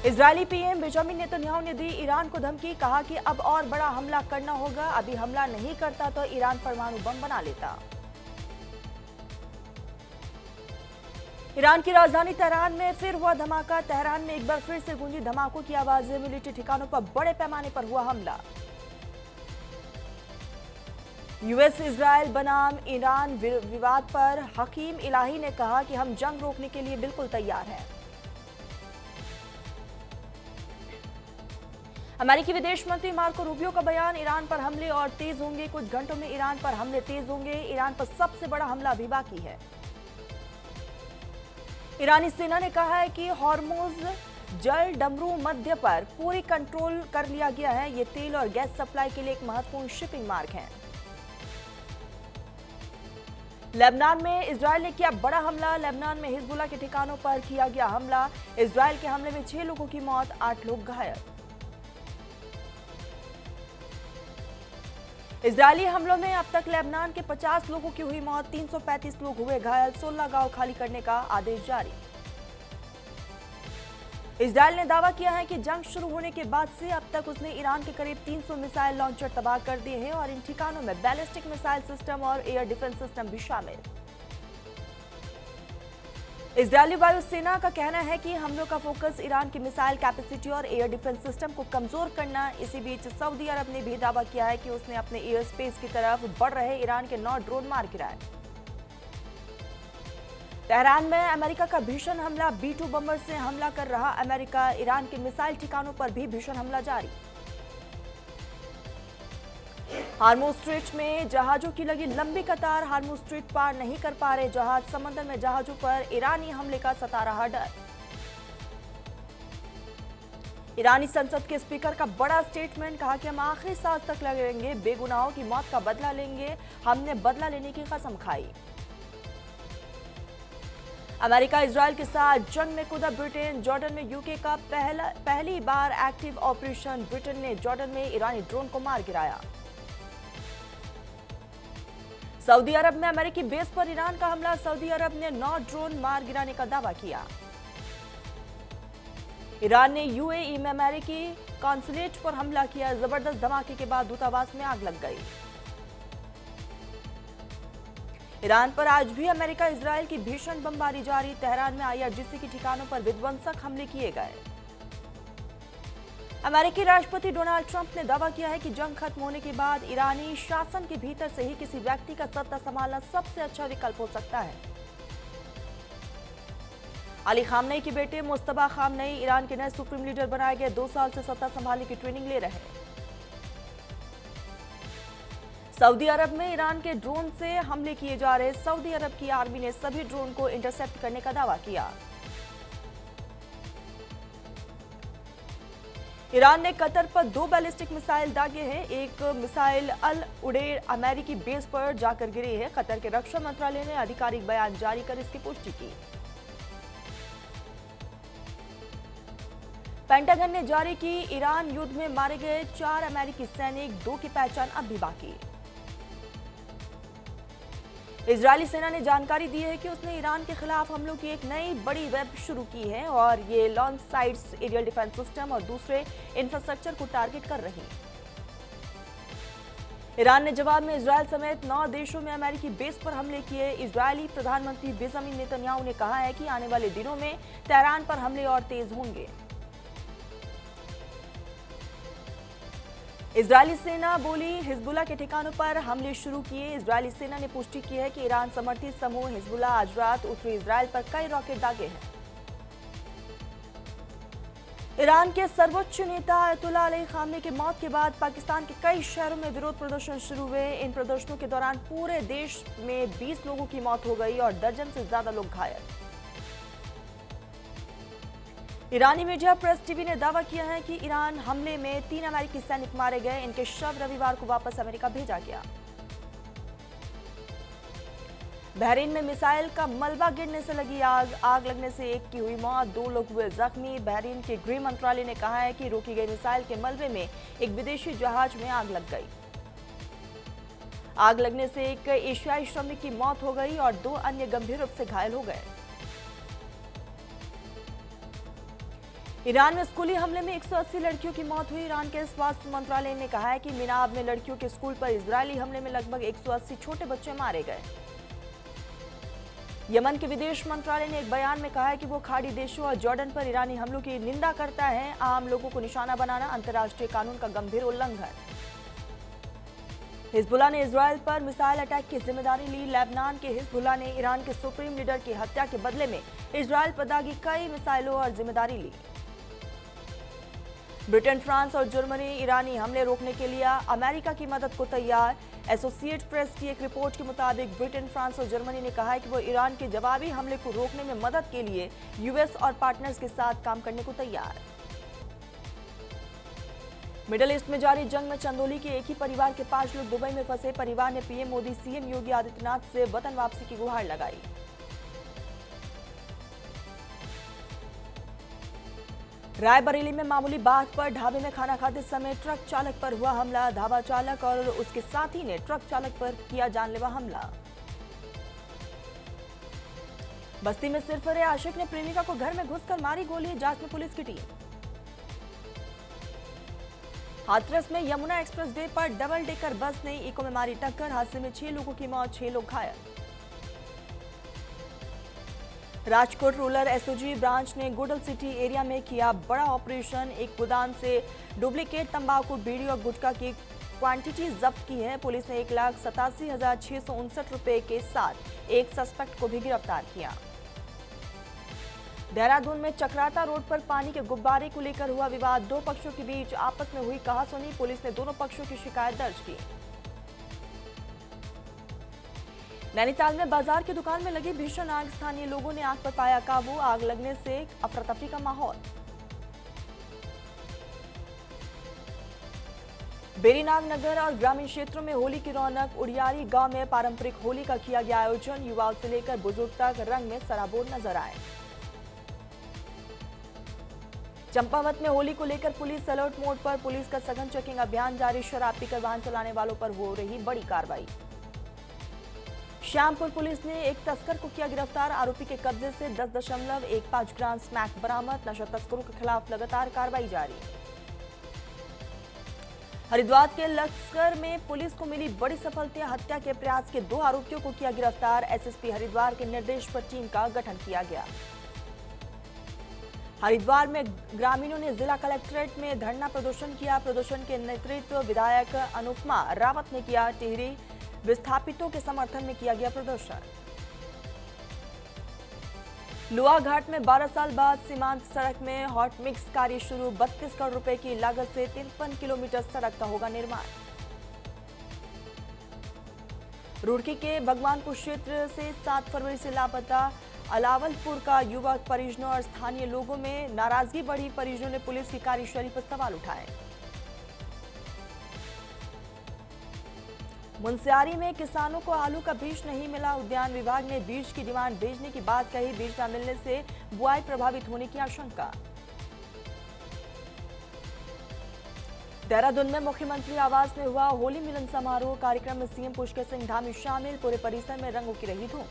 Israeli PM Benjamin Netanyahu ने दी Iran को धमकी, कहा कि अब और बड़ा हमला करना होगा, अभी हमला नहीं करता तो ईरान परमाणु बम बना लेता। ईरान की राजधानी तेहरान में फिर हुआ धमाका। तेहरान में एक बार फिर से गूंजी धमाकों की आवाजें। मिलिट्री ठिकानों पर बड़े पैमाने पर हुआ हमला। यूएस इजरायल बनाम ईरान विवाद पर हकीम इलाही ने कहा कि हम जंग रोकने के लिए बिल्कुल तैयार हैं। अमेरिकी विदेश मंत्री मार्को रूबियो का बयान, ईरान पर हमले और तेज होंगे। कुछ घंटों में ईरान पर हमले तेज होंगे। ईरान पर सबसे बड़ा हमला अभी बाकी है। ईरानी सेना ने कहा है कि हॉर्मुज जल डमरू मध्य पर पूरी कंट्रोल कर लिया गया है। ये तेल और गैस सप्लाई के लिए एक महत्वपूर्ण शिपिंग मार्ग है। लेबनान में इजरायल ने किया बड़ा हमला। लेबनान में हिजबुल्लाह के ठिकानों पर किया गया हमला। इजरायल के हमले में 6 लोगों की मौत, 8 लोग घायल। इजरायली हमलों में अब तक लेबनान के 50 लोगों की हुई मौत, 335 लोग हुए घायल। 16 गांव खाली करने का आदेश जारी। इजरायल ने दावा किया है कि जंग शुरू होने के बाद से अब तक उसने ईरान के करीब 300 मिसाइल लॉन्चर तबाह कर दिए हैं और इन ठिकानों में बैलिस्टिक मिसाइल सिस्टम और एयर डिफेंस सिस्टम भी शामिल। इजरायली वायुसेना का कहना है कि हमलों का फोकस ईरान की मिसाइल कैपेसिटी और एयर डिफेंस सिस्टम को कमजोर करना। इसी बीच सऊदी अरब ने भी दावा किया है कि उसने अपने एयर स्पेस की तरफ बढ़ रहे ईरान के 9 ड्रोन मार गिराए। तेहरान में अमेरिका का भीषण हमला। B-2 बम्बर से हमला कर रहा अमेरिका। ईरान के मिसाइल ठिकानों पर भी भीषण हमला जारी। हार्मुज स्ट्रेट में जहाजों की लगी लंबी कतार। हार्मुज स्ट्रेट पार नहीं कर पा रहे जहाज। समंदर में जहाजों पर ईरानी हमले का सता रहा डर। ईरानी संसद के स्पीकर का बड़ा स्टेटमेंट, कहा कि हम आखिरी सांस तक लड़ेंगे, बेगुनाहों की मौत का बदला लेंगे, हमने बदला लेने की कसम खाई। अमेरिका इजरायल के साथ जंग में कूदा ब्रिटेन। जॉर्डन में यूके का पहली बार एक्टिव ऑपरेशन। ब्रिटेन ने जॉर्डन में ईरानी ड्रोन को मार गिराया। सऊदी अरब में अमेरिकी बेस पर ईरान का हमला। सऊदी अरब ने 9 ड्रोन मार गिराने का दावा किया। ईरान ने यूएई में अमेरिकी कॉन्सुलेट पर हमला किया। जबरदस्त धमाके के बाद दूतावास में आग लग गई। ईरान पर आज भी अमेरिका इजरायल की भीषण बमबारी जारी। तेहरान में IRGC के ठिकानों पर विध्वंसक हमले किए गए। अमेरिकी राष्ट्रपति डोनाल्ड ट्रंप ने दावा किया है कि जंग खत्म होने के बाद ईरानी शासन के भीतर से ही किसी व्यक्ति का सत्ता संभालना सबसे अच्छा विकल्प हो सकता है। अली खामनेई के बेटे मुस्तफा खामनेई ईरान के नए सुप्रीम लीडर बनाए गए। 2 साल से सत्ता संभालने की ट्रेनिंग ले रहे हैं। सऊदी अरब में ईरान के ड्रोन से हमले किए जा रहे। सऊदी अरब की आर्मी ने सभी ड्रोन को इंटरसेप्ट करने का दावा किया। ईरान ने कतर पर 2 बैलिस्टिक मिसाइल दागे हैं। एक मिसाइल अल उडेर अमेरिकी बेस पर जाकर गिरी है। कतर के रक्षा मंत्रालय ने आधिकारिक बयान जारी कर इसकी पुष्टि की। पेंटागन ने जारी की ईरान युद्ध में मारे गए 4 अमेरिकी सैनिक, 2 की पहचान अब भी बाकी। इजरायली सेना ने जानकारी दी है कि उसने ईरान के खिलाफ हमलों की एक नई बड़ी वेब शुरू की है और ये launch sites, aerial defence system और दूसरे इंफ्रास्ट्रक्चर को टारगेट कर रही है। ईरान ने जवाब में इजरायल समेत 9 देशों में अमेरिकी बेस पर हमले किए। इजरायली प्रधानमंत्री बेंजामिन नेतन्याहू ने कहा है कि आने वाले दिनों में तेहरान पर हमले और तेज होंगे। इजरायली सेना बोली, हिजबुल्लाह के ठिकानों पर हमले शुरू किए। इजरायली सेना ने पुष्टि की है कि ईरान समर्थित समूह हिजबुल्लाह आज रात उत्तरी इजरायल पर कई रॉकेट दागे हैं। ईरान के सर्वोच्च नेता अयतुल्लाह अली खामनेई की मौत के बाद पाकिस्तान के कई शहरों में विरोध प्रदर्शन शुरू हुए। इन प्रदर्शनों के दौरान पूरे देश में 20 लोगों की मौत हो गई और दर्जन से ज्यादा लोग घायल। ईरानी मीडिया प्रेस टीवी ने दावा किया है कि ईरान हमले में 3 अमेरिकी सैनिक मारे गए। इनके शव रविवार को वापस अमेरिका भेजा गया। बहरीन में मिसाइल का मलबा गिरने से लगी आग लगने से एक की हुई मौत, 2 लोग हुए जख्मी। बहरीन के गृह मंत्रालय ने कहा है कि रोकी गई मिसाइल के मलबे में एक विदेशी जहाज में आग लग गई। आग लगने से एक एशियाई श्रमिक की मौत हो गई और 2 अन्य गंभीर रूप से घायल हो गए। ईरान में स्कूली हमले में 180 लड़कियों की मौत हुई। ईरान के स्वास्थ्य मंत्रालय ने कहा है कि मिनाब में लड़कियों के स्कूल पर इजरायली हमले में लगभग 180 छोटे बच्चे मारे गए। यमन के विदेश मंत्रालय ने एक बयान में कहा है कि वो खाड़ी देशों और जॉर्डन पर ईरानी हमलों की निंदा करता है। आम लोगों को निशाना बनाना अंतर्राष्ट्रीय कानून का गंभीर उल्लंघन। हिजबुल्लाह ने इजरायल पर मिसाइल अटैक की जिम्मेदारी ली। लेबनान के हिजबुल्लाह ने ईरान के सुप्रीम लीडर की हत्या के बदले में इजरायल पर दागी कई मिसाइलों और जिम्मेदारी ली। ब्रिटेन, फ्रांस और जर्मनी ईरानी हमले रोकने के लिए अमेरिका की मदद को तैयार। एसोसिएट प्रेस की एक रिपोर्ट के मुताबिक ब्रिटेन, फ्रांस और जर्मनी ने कहा है कि वो ईरान के जवाबी हमले को रोकने में मदद के लिए यूएस और पार्टनर्स के साथ काम करने को तैयार। मिडिल ईस्ट में जारी जंग में चंदौली के एक ही परिवार के 5 लोग दुबई में फंसे। परिवार ने पीएम मोदी, सीएम योगी आदित्यनाथ से वतन वापसी की गुहार लगाई। रायबरेली में मामूली बात पर ढाबे में खाना खाते समय ट्रक चालक पर हुआ हमला। ढाबा चालक और उसके साथी ने ट्रक चालक पर किया जानलेवा हमला। बस्ती में सिरफिरे आशिक ने प्रेमिका को घर में घुसकर मारी गोली। जांच में पुलिस की टीम। हाथरस में यमुना एक्सप्रेस वे पर डबल डेकर बस ने इको में मारी टक्कर। हादसे में 6 लोगों की मौत, 6 लोग घायल। राजकोट रूरल एसओजी ब्रांच ने गुडल सिटी एरिया में किया बड़ा ऑपरेशन। एक गोदाम से डुप्लीकेट तंबाकू, बीड़ी और गुटखा की क्वांटिटी जब्त की है। पुलिस ने 1,87,659 रुपए के साथ एक सस्पेक्ट को भी गिरफ्तार किया। देहरादून में चक्राता रोड पर पानी के गुब्बारे को लेकर हुआ विवाद। 2 पक्षों के बीच आपस में हुई कहासुनी। पुलिस ने दोनों पक्षों की शिकायत दर्ज की। नैनीताल में बाजार की दुकान में लगी भीषण आग। स्थानीय लोगों ने आग पर पाया काबू। आग लगने से अफरा तफरी का माहौल। बेरीनाग नगर और ग्रामीण क्षेत्रों में होली की रौनक। उड़ियारी गांव में पारंपरिक होली का किया गया आयोजन। युवाओं से लेकर बुजुर्ग तक रंग में सराबोर नजर आए। चंपावत में होली को लेकर पुलिस अलर्ट मोड पर। पुलिस का सघन चेकिंग अभियान जारी। शराब पीकर वाहन चलाने वालों पर हो रही बड़ी कार्रवाई। श्यामपुर पुलिस ने एक तस्कर को किया गिरफ्तार। आरोपी के कब्जे से 10.15 ग्राम स्मैक बरामद। नशा तस्करों के खिलाफ लगातार कार्रवाई जारी। हरिद्वार के लश्कर में पुलिस को मिली बड़ी सफलता। हत्या के प्रयास के 2 आरोपियों को किया गिरफ्तार। एसएसपी हरिद्वार के निर्देश पर टीम का गठन किया गया। हरिद्वार में ग्रामीणों ने जिला कलेक्ट्रेट में धरना प्रदर्शन किया। प्रदर्शन के नेतृत्व विधायक अनुपमा रावत ने किया। टिहरी विस्थापितों के समर्थन में किया गया प्रदर्शन। लुआघाट में 12 साल बाद सीमांत सड़क में हॉट मिक्स कार्य शुरू। 32 करोड़ रुपए की लागत से 53 किलोमीटर सड़क का होगा निर्माण। रुड़की के भगवानपुर क्षेत्र से 7 फरवरी से लापता अलावलपुर का युवक। परिजनों और स्थानीय लोगों में नाराजगी बढ़ी। परिजनों ने पुलिस की कार्यशैली पर सवाल उठाए। मुनस्यारी में किसानों को आलू का बीज नहीं मिला। उद्यान विभाग ने बीज की डिमांड भेजने की बात कही। बीज न मिलने से बुआई प्रभावित होने की आशंका। देहरादून में मुख्यमंत्री आवास में हुआ होली मिलन समारोह। कार्यक्रम में सीएम पुष्कर सिंह धामी शामिल। पूरे परिसर में रंगों की रही धूम।